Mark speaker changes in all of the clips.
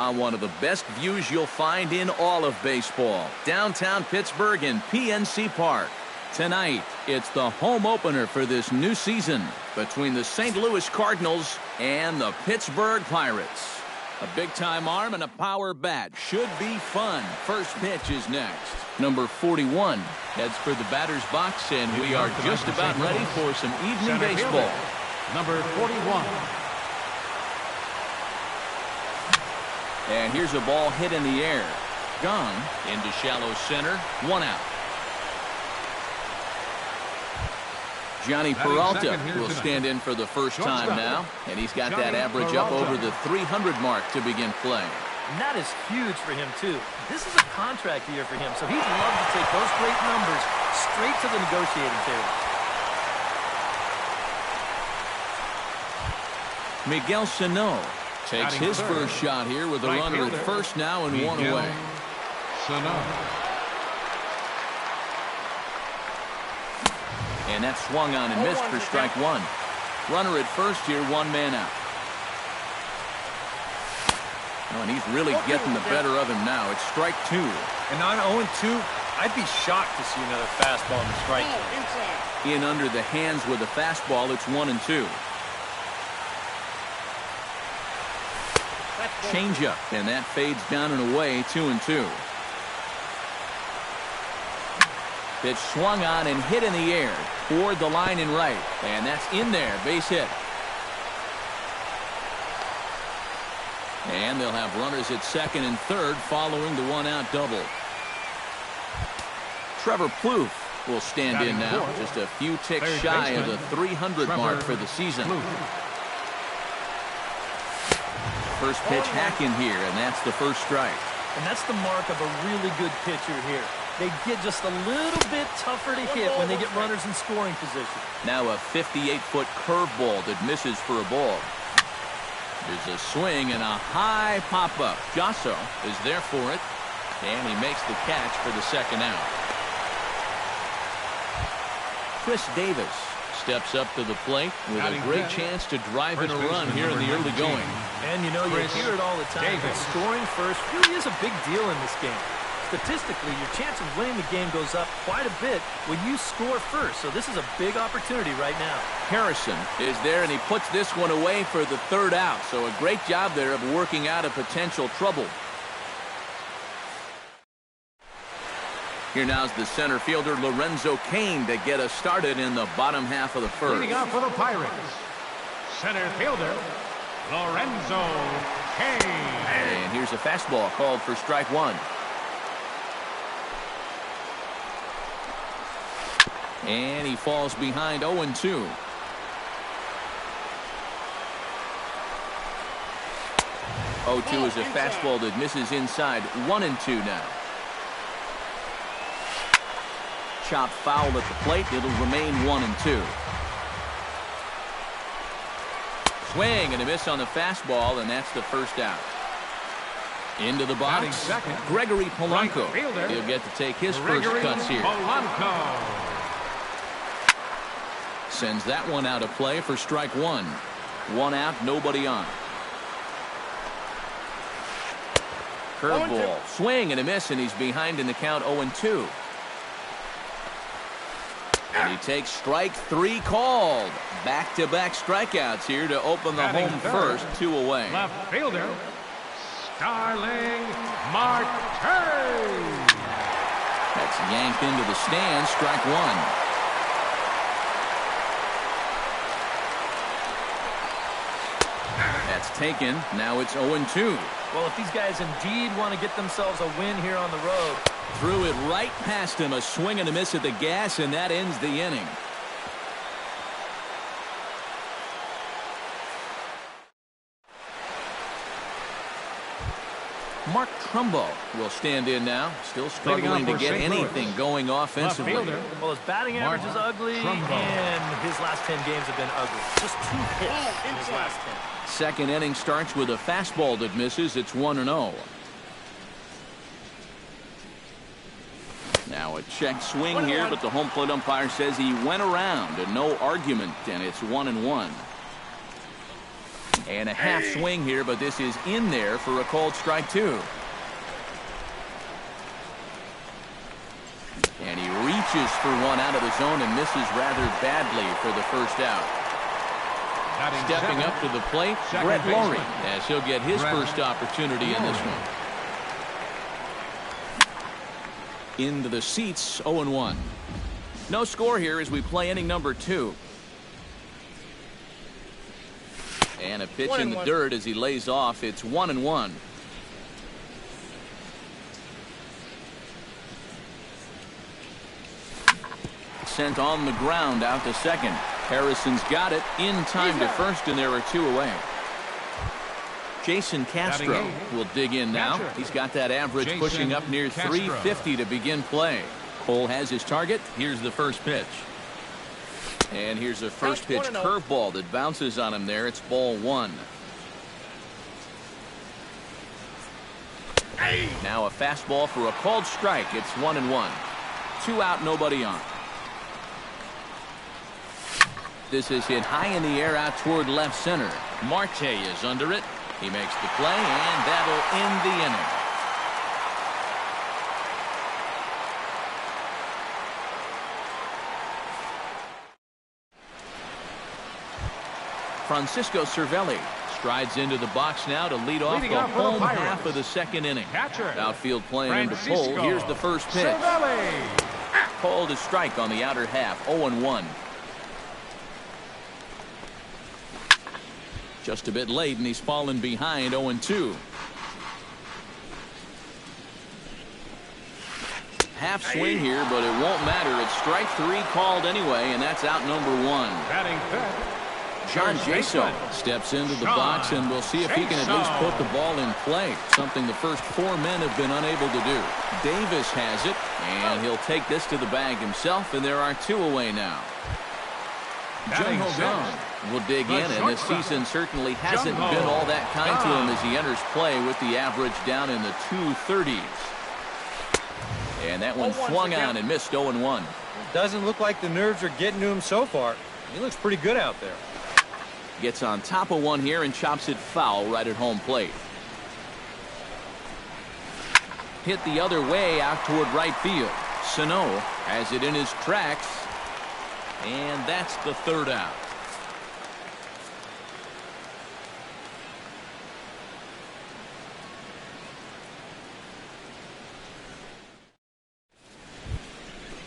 Speaker 1: on one of the best views you'll find in all of baseball. Downtown Pittsburgh in PNC Park. Tonight, it's the home opener for this new season between the St. Louis Cardinals and the Pittsburgh Pirates. A big-time arm and a power bat should be fun. First pitch is next. Number 41 heads for the batter's box, and we are just about ready for some evening baseball.
Speaker 2: Number 41.
Speaker 1: And here's a ball hit in the air. Gone into shallow center. One out. Johnny Peralta will stand in for the first time now, and he's got that average up over the 300 mark to begin play.
Speaker 3: And that is huge for him, too. This is a contract year for him, so he'd love to take those great numbers straight to the negotiating table.
Speaker 1: Miguel Sano takes his first shot here with a runner at first now and one away. And that's swung on and missed for strike one. Runner at first here, one man out. Oh, and he's really getting the better of him now. It's strike two.
Speaker 3: And on 0-2, I'd be shocked to see another fastball in the strike zone.
Speaker 1: In under the hands with a fastball, it's 1-2. Changeup, and that fades down and away, 2-2. Pitch swung on and hit in the air toward the line and right, and that's in there, base hit. And they'll have runners at second and third following the one-out double. Trevor Plouffe will stand in now, just a few ticks shy of the 300 mark for the season. First pitch hack in here, and that's the first strike.
Speaker 3: And that's the mark of a really good pitcher here. They get just a little bit tougher to hit when they get runners in scoring position.
Speaker 1: Now a 58-foot curveball that misses for a ball. There's a swing and a high pop-up. Jasso is there for it, and he makes the catch for the second out. Chris Davis steps up to the plate with a great chance to drive in a run here in the early going.
Speaker 3: And you know, you hear it all the time, but scoring first really is a big deal in this game. Statistically, your chance of winning the game goes up quite a bit when you score first. So this is a big opportunity right now.
Speaker 1: Harrison is there, and he puts this one away for the third out. So a great job there of working out a potential trouble. Here now's the center fielder, Lorenzo Cain, to get us started in the bottom half of the first.
Speaker 2: Leading off for the Pirates, center fielder, Lorenzo Cain.
Speaker 1: And here's a fastball called for strike one. And he falls behind 0-2. Oh-2 is a fastball that misses inside. 1-2 now. Chop foul at the plate. It'll remain 1-2. Swing and a miss on the fastball, and that's the first out. Into the box, Gregory Polanco. He'll get to take his first cuts here. Sends that one out of play for strike one. One out, nobody on. Curveball, swing and a miss, and he's behind in the count 0-2. And he takes strike three called. Back-to-back strikeouts here to open the home first, 2 away.
Speaker 2: Left fielder, Starling Marte.
Speaker 1: That's yanked into the stands, strike one. That's taken. Now it's 0-2.
Speaker 3: Well, if these guys indeed want to get themselves a win here on the road.
Speaker 1: Threw it right past him. A swing and a miss at the gas, and that ends the inning. Mark Trumbo will stand in now. Still struggling to get anything going offensively.
Speaker 3: Well, his batting average is ugly, and his last 10 games have been ugly. Just 2 hits in his last 10.
Speaker 1: Second inning starts with a fastball that misses. It's 1-0. Now a check swing here, but the home plate umpire says he went around and no argument, and it's 1-1. And a half swing here, but this is in there for a called strike 2. And he reaches for one out of the zone and misses rather badly for the first out. Stepping up to the plate, Brett Lawrie, as he'll get his first opportunity in this one. Into the seats, 0-1. No score here as we play inning number 2. And a pitch in the dirt as he lays off. It's 1-1. Sent on the ground out to second. Harrison's got it in time to first, and there are 2 away. Jason Castro will dig in now. He's got that average pushing up near 350 to begin play. Cole has his target. Here's the first pitch. And here's a first pitch curveball that bounces on him there. It's ball 1. Now a fastball for a called strike. It's 1-1. 2 out, nobody on. This is hit high in the air out toward left center. Marte is under it. He makes the play, and that'll end the inning. Francisco Cervelli strides into the box now to lead off the home half of the second inning. Outfield playing into Cole. Here's the first pitch. Called a strike on the outer half. 0-1. Just a bit late, and he's fallen behind. 0-2. Half swing here, but it won't matter. It's strike 3 called anyway, and that's out number 1.
Speaker 2: Batting fifth,
Speaker 1: John Jaso steps into the box, and we'll see if he can at least put the ball in play, something the first 4 men have been unable to do. Davis has it, and he'll take this to the bag himself, and there are 2 away now. Jim Hogan will dig in, and this season certainly hasn't been all that kind to him as he enters play with the average down in the 230s. And that one swung on and missed. 0-1.
Speaker 4: Doesn't look like the nerves are getting to him so far. He looks pretty good out there.
Speaker 1: Gets on top of one here and chops it foul right at home plate. Hit the other way out toward right field. Sano has it in his tracks, and that's the third out.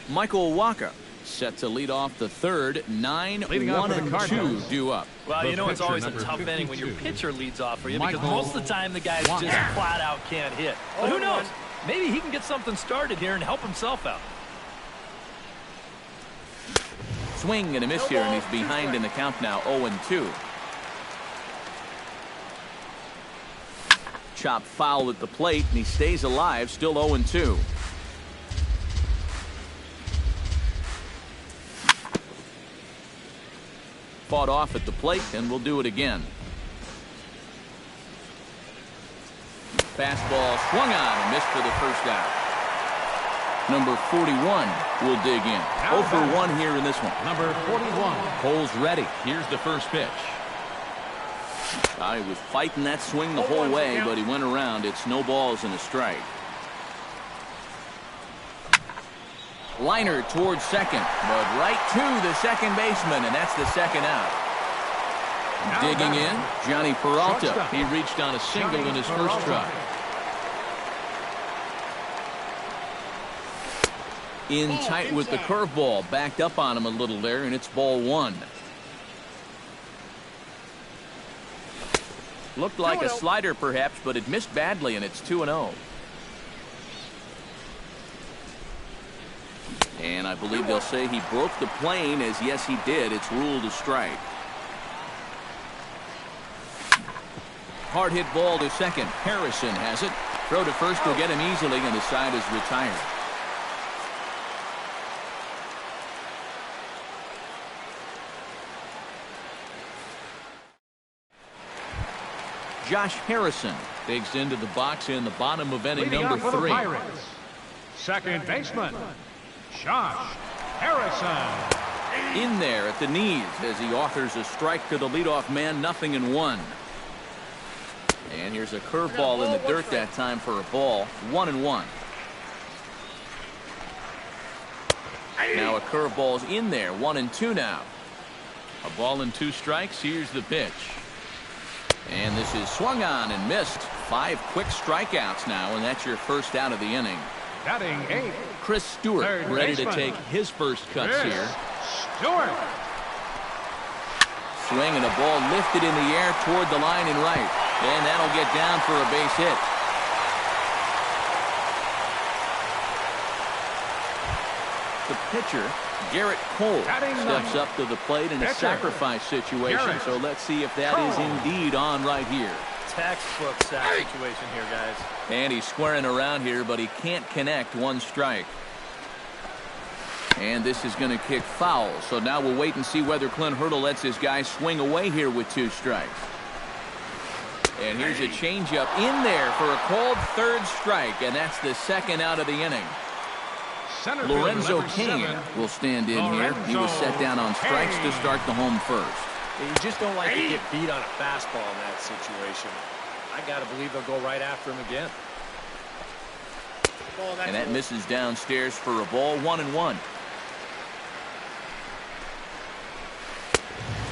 Speaker 1: Michael Wacha set to lead off the third. 9-1-2 due up.
Speaker 3: Well, you know it's always a tough inning when your pitcher leads off for you because most of the time the guys just flat out can't hit. But who knows? Maybe he can get something started here and help himself out.
Speaker 1: Swing and a miss here, and he's behind in the count now. 0-2. Chop foul at the plate, and he stays alive. Still 0-2. Fought off at the plate, and we'll do it again. Fastball swung on and missed for the first out. Number 41 will dig in. 0 for 1 here in this one.
Speaker 2: Number 41.
Speaker 1: Cole's ready. Here's the first pitch. He was fighting that swing the whole way, but he went around. It's no balls and a strike. Liner towards second, but right to the second baseman, and that's the second out. Digging in, Johnny Peralta. He reached on a single in his first try. In tight with the curveball, backed up on him a little there, and it's ball 1. Looked like a slider perhaps, but it missed badly, and it's 2-0. And I believe they'll say he broke the plane, as yes he did. It's ruled a strike. Hard hit ball to second. Harrison has it. Throw to first will get him easily, and the side is retired. Josh Harrison digs into the box in the bottom of inning number 3.
Speaker 2: Second baseman, Josh Harrison.
Speaker 1: In there at the knees as he offers a strike to the leadoff man, 0-1. And here's a curveball in the dirt that time for a ball, 1-1. Now a curveball's in there, 1-2 now. A ball and 2 strikes. Here's the pitch. And this is swung on and missed. 5 quick strikeouts now, and that's your first out of the inning.
Speaker 2: Batting 8.
Speaker 1: Chris Stewart ready to take his first cuts here.
Speaker 2: Stewart.
Speaker 1: Swing and a ball lifted in the air toward the line and right. And that'll get down for a base hit. The pitcher, Garrett Cole, steps up to the plate in a sacrifice situation. So let's see if that is indeed on right here.
Speaker 3: Textbook sack situation here, guys.
Speaker 1: And he's squaring around here, but he can't connect. 1 strike. And this is going to kick foul. So now we'll wait and see whether Clint Hurdle lets his guy swing away here with 2 strikes. And here's a changeup in there for a called 3rd strike, and that's the 2nd out of the inning. Lorenzo Cain will stand in here. He was set down on strikes to start the home first.
Speaker 5: You just don't like to get beat on a fastball in that situation. I got to believe they'll go right after him again.
Speaker 1: And that misses downstairs for a ball, 1-1.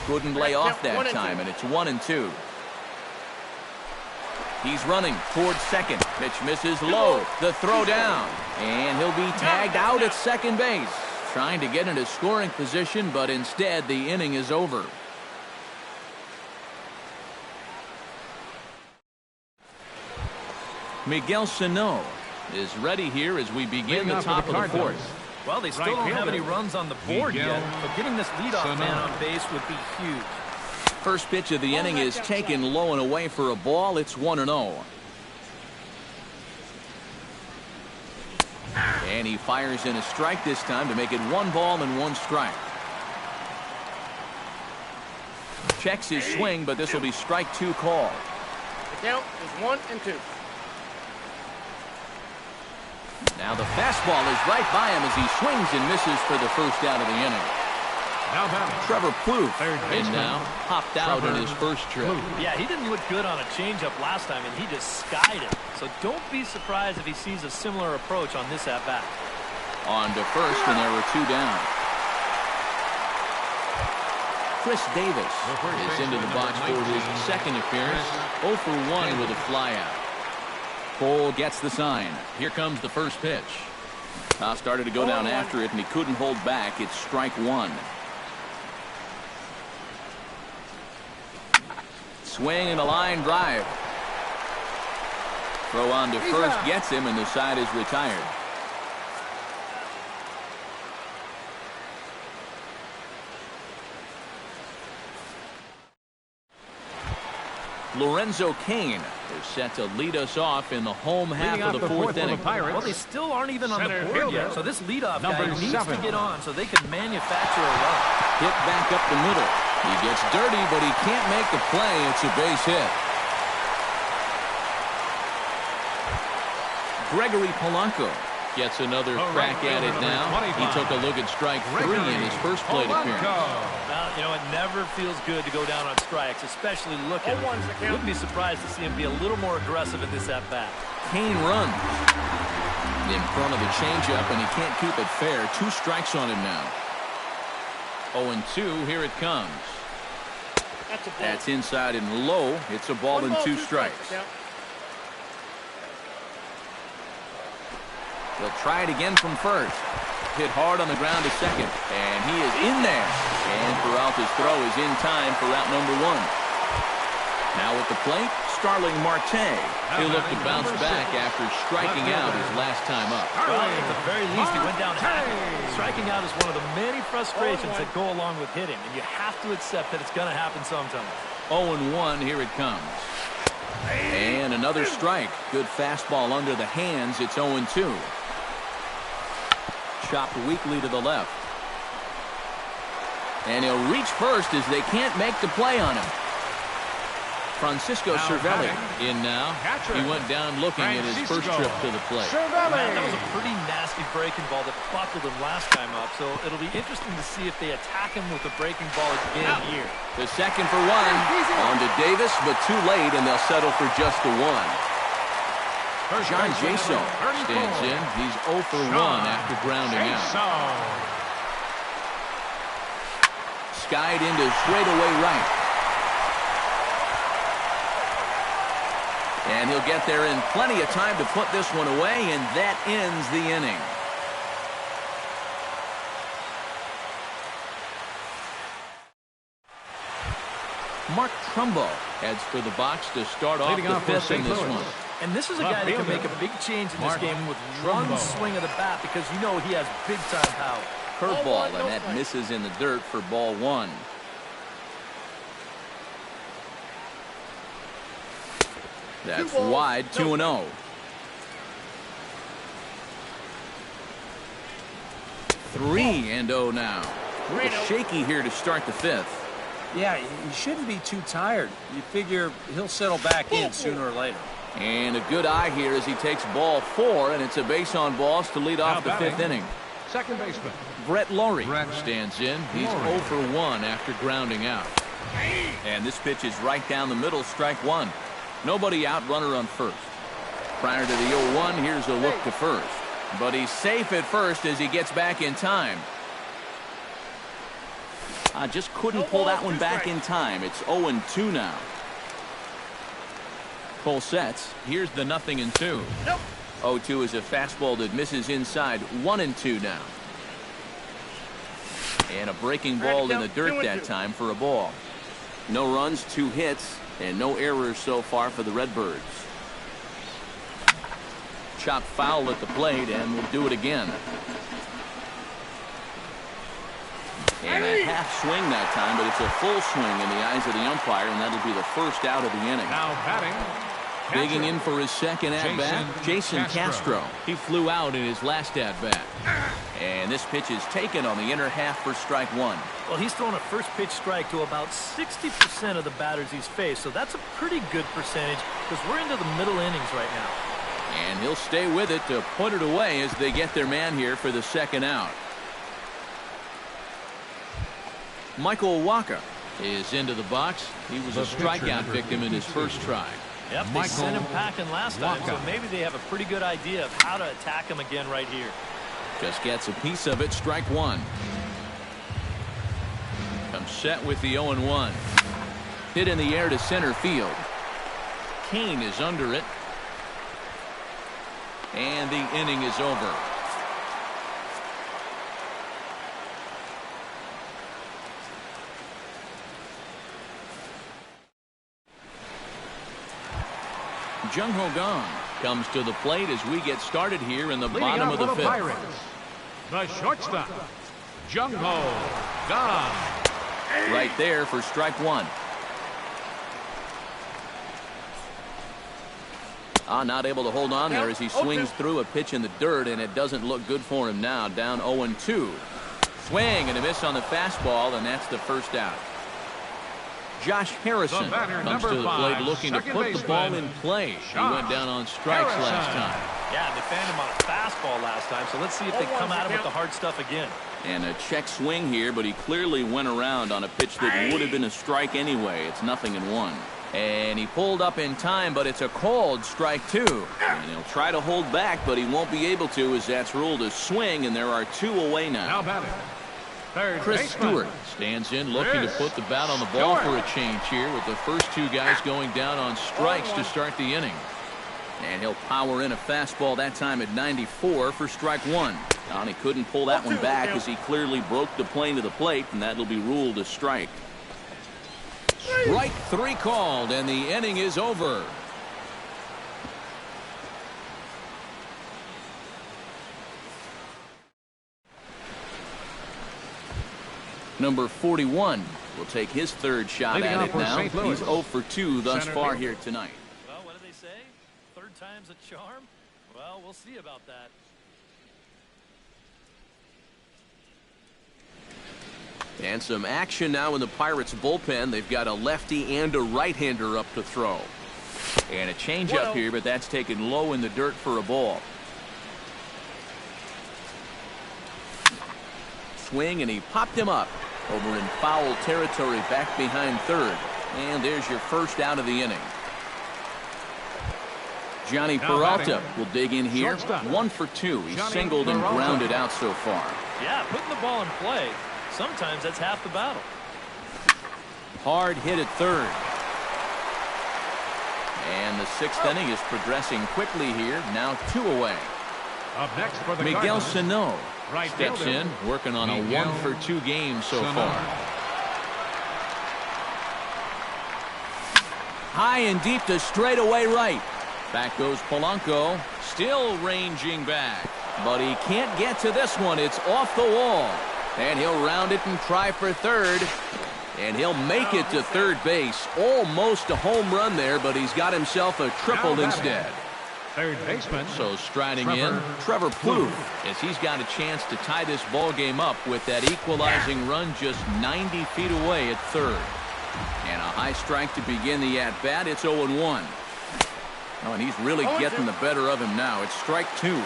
Speaker 1: Couldn't lay off that time, and it's 1-2. He's running towards second. Pitch misses low. The throw down. And he'll be tagged out at second base. Trying to get into scoring position, but instead the inning is over. Miguel Sano is ready here as we begin the top of the 4th.
Speaker 3: Well, they still don't have any runs on the board yet, but getting this leadoff man on base would be huge.
Speaker 1: First pitch of the inning is taken low and away for a ball. It's 1-0. And he fires in a strike this time to make it 1 ball and 1 strike. Checks his swing, but this will be strike 2 call.
Speaker 6: The count is 1-2.
Speaker 1: Now the fastball is right by him as he swings and misses for the first out of the inning. Trevor Plouffe is now popped out in his first trip.
Speaker 3: Yeah, he didn't look good on a changeup last time, and he just skied it. So don't be surprised if he sees a similar approach on this at-bat.
Speaker 1: On to first, and there were 2 down. Chris Davis is into the box for his 2nd appearance. 0 for 1 with a flyout. Cole gets the sign. Here comes the first pitch. Started to go down after it, and he couldn't hold back. It's strike 1. Swing and a line drive. Throw on to first gets him, and the side is retired. Lorenzo Cain is set to lead us off in the home half of the 4th inning.
Speaker 3: Well, they still aren't even on the board yet, so this leadoff guy needs to get on so they can manufacture a run.
Speaker 1: Hit back up the middle. He gets dirty, but he can't make the play. It's a base hit. Gregory Polanco gets another crack at it now. He took a look at strike 3 in his first plate appearance.
Speaker 3: Well, you know, it never feels good to go down on strikes, especially looking. Wouldn't be surprised to see him be a little more aggressive in this at-bat.
Speaker 1: Cain runs in front of the changeup, and he can't keep it fair. 2 strikes on him now. 0-2, here it comes. That's inside and low. It's a ball and 2 strikes. He'll try it again from first. Hit hard on the ground to second. And he is in there. And Peralta's throw is in time for out number 1. Now at the plate, Starling Marte. He'll look to bounce back after striking out his last time up.
Speaker 3: Well, at the very least, he went down happy. Striking out is one of the many frustrations that go along with hitting, and you have to accept that it's going to happen sometime.
Speaker 1: 0-1, here it comes. And another strike. Good fastball under the hands. It's 0-2. Chopped weakly to the left. And he'll reach first as they can't make the play on him. Francisco Cervelli in now. He went down looking at his first trip to the plate.
Speaker 3: That was a pretty nasty breaking ball that buckled him last time up, so it'll be interesting to see if they attack him with a breaking ball again here.
Speaker 1: The second for one. On to Davis, but too late, and they'll settle for just the one. John Jaso stands in. He's 0 for 1 after grounding out. Skied into straightaway right. And he'll get there in plenty of time to put this one away, and that ends the inning. Mark Trumbo heads for the box to start off the fifth in this one.
Speaker 3: And this is a guy that can make a big change in this game with one swing of the bat, because you know he has big-time power.
Speaker 1: Curveball, and that misses in the dirt for ball one. That's wide, 2-0. Three and 0 now. A little shaky here to start the fifth.
Speaker 4: Yeah, he shouldn't be too tired. You figure he'll settle back in sooner or later.
Speaker 1: And a good eye here as he takes ball 4, and it's a base on balls to lead off the fifth inning.
Speaker 2: Second baseman
Speaker 1: Brett Lawrie stands in. He's 0 for 1 after grounding out. And this pitch is right down the middle, strike one. Nobody out, runner on first. Prior to the 0-1, here's a look to first. But he's safe at first as he gets back in time. Just couldn't pull that one back in time. It's 0-2 now. Cole sets. Here's the 0-2. 0-2 is a fastball that misses inside. 1-2 now. And a breaking ball in the dirt that time for a ball. No runs, 2 hits, and no errors so far for the Redbirds. Chopped foul at the plate, and we'll do it again. And a half swing that time, but it's a full swing in the eyes of the umpire, and that'll be the first out of the inning.
Speaker 2: Now batting.
Speaker 1: Digging in for his second at-bat, Jason Castro. He flew out in his last at-bat. And this pitch is taken on the inner half for strike one.
Speaker 3: Well, he's thrown a first pitch strike to about 60% of the batters he's faced, so that's a pretty good percentage because we're into the middle innings right now.
Speaker 1: And he'll stay with it to put it away as they get their man here for the second out. Michael Wacha is into the box. He was a strikeout victim in his first try.
Speaker 3: Yep, they sent him packing last time, so maybe they have a pretty good idea of how to attack him again right here.
Speaker 1: Just gets a piece of it, strike one. Comes set with the 0-1. Hit in the air to center field. Kane is under it. And the inning is over. Jung Ho Kang comes to the plate as we get started here in the bottom of the fifth.
Speaker 2: Pirates, the shortstop, Jung Ho Kang.
Speaker 1: Right there for strike one. Not able to hold on there as he swings through a pitch in the dirt, and it doesn't look good for him now. Down 0-2. Swing and a miss on the fastball, and that's the first out. Josh Harrison comes to the plate looking to put the ball in play. He went down on strikes last time.
Speaker 3: Yeah, they fanned him on a fastball last time, so let's see if they come at him with the hard stuff again.
Speaker 1: And a check swing here, but he clearly went around on a pitch that would have been a strike anyway. It's 0-1. And he pulled up in time, but it's a called strike two. And he'll try to hold back, but he won't be able to as that's ruled a swing, and there are 2 away now.
Speaker 2: Now batting, third
Speaker 1: Chris
Speaker 2: baseman.
Speaker 1: Stewart stands in looking to put the bat on the ball for a change here with the first 2 guys going down on strikes to start the inning. And he'll power in a fastball that time at 94 for strike one. He couldn't pull that one back as he clearly broke the plane to the plate, and that'll be ruled a strike. Strike 3 called, and the inning is over. Number 41 will take his third shot at it now. He's 0 for 2 thus far here tonight.
Speaker 3: Well, what do they say? Third time's a charm? Well, we'll see about that.
Speaker 1: And some action now in the Pirates bullpen. They've got a lefty and a right-hander up to throw. And a changeup here, but that's taken low in the dirt for a ball. Swing, and he popped him up over in foul territory back behind third. And there's your first out of the inning. Johnny Peralta will dig in here. 1 for 2. He's singled and grounded out so far.
Speaker 3: Yeah, putting the ball in play. Sometimes that's half the battle.
Speaker 1: Hard hit at third. And the 6th inning is progressing quickly here. Now 2 away.
Speaker 2: Up next for the
Speaker 1: Miguel
Speaker 2: Cardinals,
Speaker 1: Sano
Speaker 2: right
Speaker 1: steps
Speaker 2: fielder,
Speaker 1: in, working on a 1 for 2 game so far. High and deep to straightaway right. Back goes Polanco, still ranging back. But he can't get to this one. It's off the wall. And he'll round it and try for third. And he'll make it to third base. Almost a home run there, but he's got himself a triple instead.
Speaker 2: Third baseman.
Speaker 1: So striding in, Trevor Plouffe, as he's got a chance to tie this ball game up with that equalizing run just 90 feet away at third. And a high strike to begin the at-bat. It's 0-1. Oh, and he's really getting the better of him now. It's strike 2.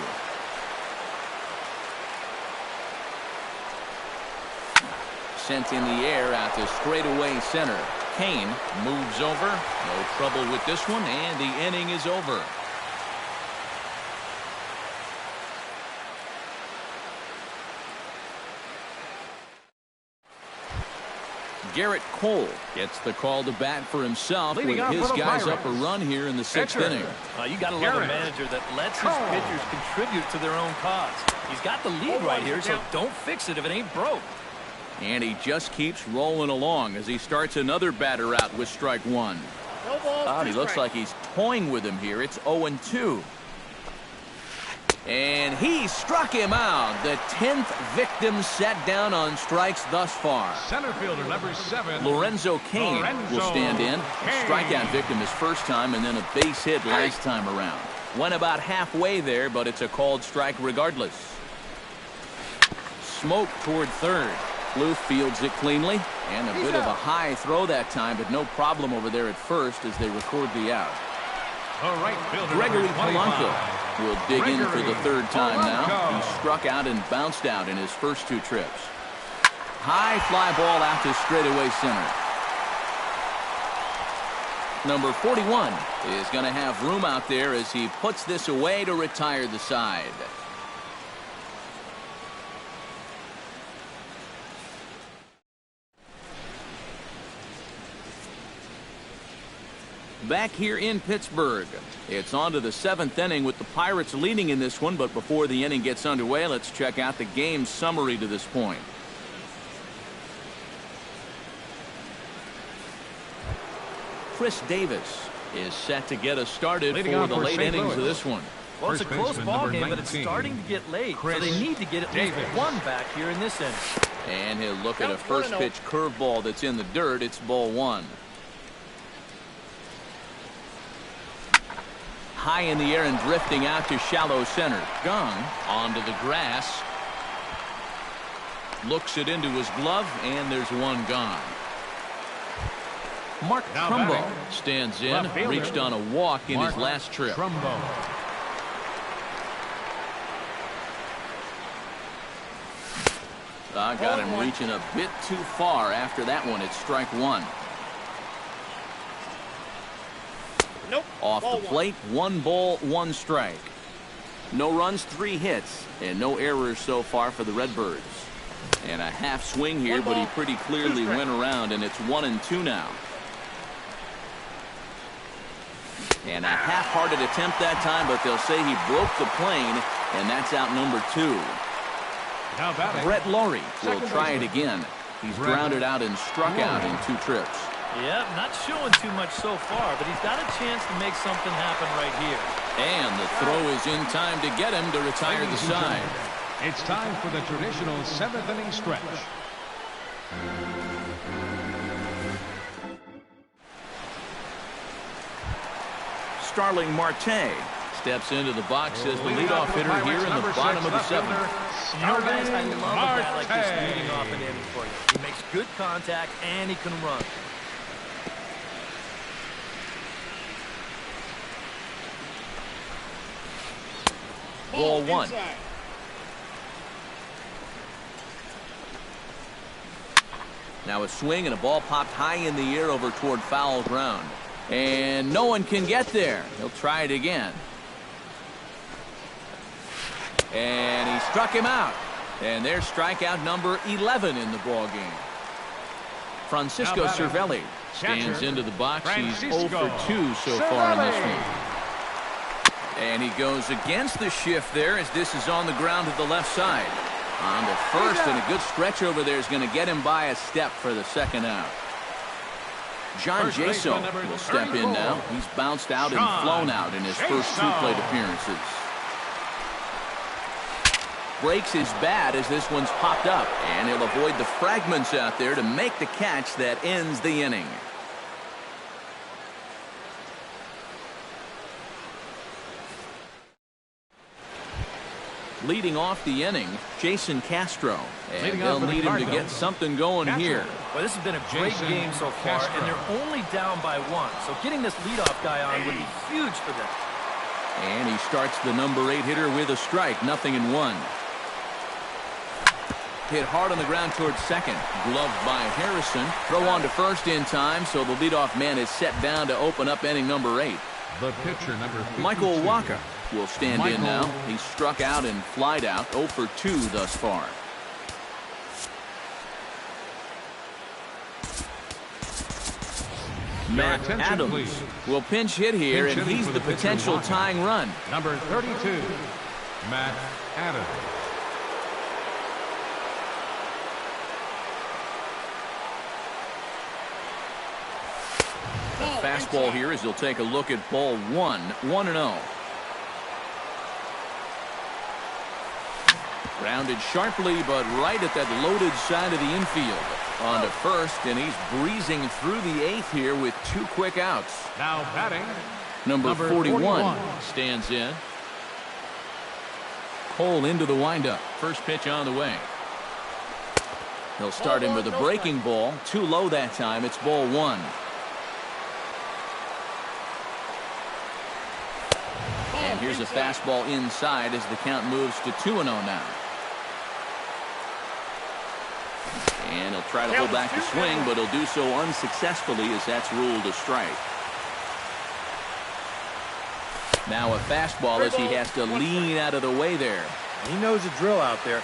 Speaker 1: Sent in the air out to straightaway center. Kane moves over. No trouble with this one, and the inning is over. Garrett Cole gets the call to bat for himself with his guys up a run here in the 6th inning.
Speaker 3: You got to love a manager that lets his pitchers contribute to their own cause. He's got the lead right here, so don't fix it if it ain't broke.
Speaker 1: And he just keeps rolling along as he starts another batter out with strike 1. He looks like he's toying with him here. It's 0-2. And he struck him out. The 10th victim set down on strikes thus far.
Speaker 2: Center fielder number 7.
Speaker 1: Lorenzo Cain will stand in. A strikeout victim his first time, and then a base hit last time around. Went about halfway there, but it's a called strike regardless. Smoke toward third. Plouffe fields it cleanly, and a bit of a high throw that time, but no problem over there at first as they record the out. Gregory Polanco will dig in for the 3rd time now. He struck out and bounced out in his first 2 trips. High fly ball out to straightaway center. Number 41 is going to have room out there as he puts this away to retire the side. Back here in Pittsburgh, it's on to the 7th inning with the Pirates leading in this one, but before the inning gets underway, let's check out the game summary to this point. Chris Davis is set to get us started for the late innings of this one.
Speaker 3: Well, it's a close ball game, but it's starting to get late, so they need to get at least 1 back here in this inning.
Speaker 1: And he'll look at a first pitch curveball that's in the dirt. It's ball 1. High in the air and drifting out to shallow center. Gong onto the grass. Looks it into his glove, and there's 1 gone. Mark Trumbo stands in, reached on a walk in his last trip. I got him reaching a bit too far after that one. It's strike 1. Off the plate, 1 ball, 1 strike. No runs, 3 hits, and no errors so far for the Redbirds. And a half swing here, but he pretty clearly went around, and it's 1-2 now. And a half-hearted attempt that time, but they'll say he broke the plane, and that's out number 2. Brett Lawrie will try it again. He's grounded out and struck out in 2 trips.
Speaker 3: Yeah, not showing too much so far, but he's got a chance to make something happen right here.
Speaker 1: And the throw is in time to get him to retire the side.
Speaker 2: It's time for the traditional 7th inning stretch.
Speaker 1: Starling Marte steps into the box as the leadoff hitter here in the bottom of the seventh.
Speaker 3: You know, guys, I love a guy like this leading off an inning for you. He makes good contact, and he can run.
Speaker 1: Ball one. Now a swing and a ball popped high in the air over toward foul ground. And no one can get there. He'll try it again. And he struck him out. And there's strikeout number 11 in the ball game. Francisco Cervelli stands into the box. He's 0 for 2 so far in this one. And he goes against the shift there as this is on the ground to the left side. On to first, and a good stretch over there is going to get him by a step for the second out. John Jaso will step in now. He's bounced out and flown out in his first 2 plate appearances. Breaks his bat as this one's popped up, and he'll avoid the fragments out there to make the catch that ends the inning. Leading off the inning, Jason Castro. And they'll need him to get something going here.
Speaker 3: Well, this has been a great game so far, and they're only down by 1. So getting this leadoff guy on would be huge for them.
Speaker 1: And he starts the number 8 hitter with a strike, 0-1. Hit hard on the ground towards second. Gloved by Harrison. Throw on to first in time, so the leadoff man is set down to open up inning number 8.
Speaker 2: The pitcher, number 52.
Speaker 1: Michael Wacha will stand in now. He's struck out and flied out, 0 for 2 thus far. Matt Adams will pinch hit here, and he's the potential tying run.
Speaker 2: Number 32, Matt Adams.
Speaker 1: Fastball here as he'll take a look at ball 1, 1-0. Grounded sharply, but right at that loaded side of the infield. On to first, and he's breezing through the 8th here with 2 quick outs.
Speaker 2: Now batting,
Speaker 1: Number 41 stands in. Cole into the windup. First pitch on the way. He'll start him with a breaking ball. Too low that time. It's ball 1. And here's a fastball inside as the count moves to 2-0 now. And he'll try to hold back the swing, but he'll do so unsuccessfully as that's ruled a strike. Now a fastball as he has to lean out of the way there.
Speaker 5: He knows the drill out there.